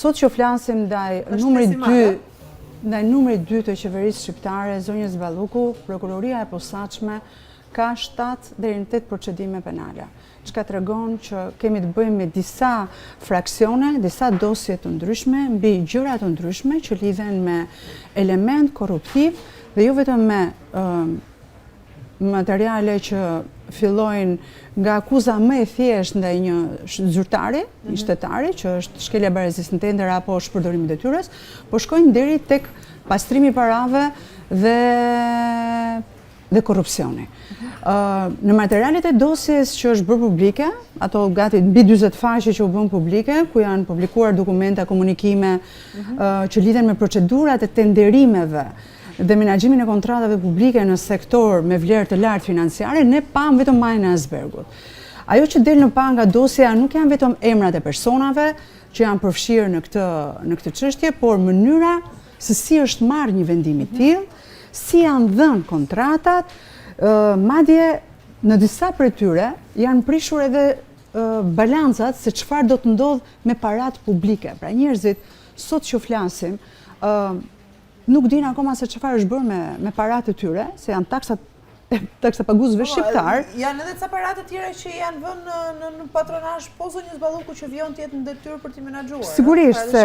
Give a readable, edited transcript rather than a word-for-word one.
Sot që flasim ndaj numri 2 të qeverisë shqiptare, zonjës Balluku, prokuroria e posaçme ka 7 deri në 8 procedime penale. Çka tregon që kemi të bëjmë me disa fraksione, disa dosje të ndryshme, mbi gjëra të ndryshme që lidhen me element korruptiv dhe jo vetëm me materiale që fillojnë nga akuza më e thjeshtë ndaj një zyrtari, një shtetari, që është shkelja barazisë në tender apo shpërdorimi i detyrës, po shkojnë deri tek pastrimi i parave dhe korrupsioni. Në materialet e dosjes që është bërë publike, ato gati mbi 40 faqe që u bën publike, ku janë publikuar dokumenta, komunikime që lidhen me procedurat e tenderimeve dhe menaxhimin e kontratave publike në sektor me vlerë të lartë financiare, ne pam vetëm majën e icebergut. Ajo që del në pa nga dosja nuk janë vetëm emrat e personave që janë përfshirë në këtë çështje, por mënyra se si është marrë një vendim i tillë, si janë dhënë kontratat, madje në disa prej tyre janë prishur edhe balancat se çfarë do të ndodh me paratë publike. Pra njerëzit sot që flasim nuk dinë akoma se çfarë është bërë me paratë e tyre, se janë taksa paguesve shqiptar. Janë edhe ca paratë të tjera që janë vënë në patronazh po zonjës Balluku që vjen të jetë në detyrë për t'i menaxhuar. Sigurisht se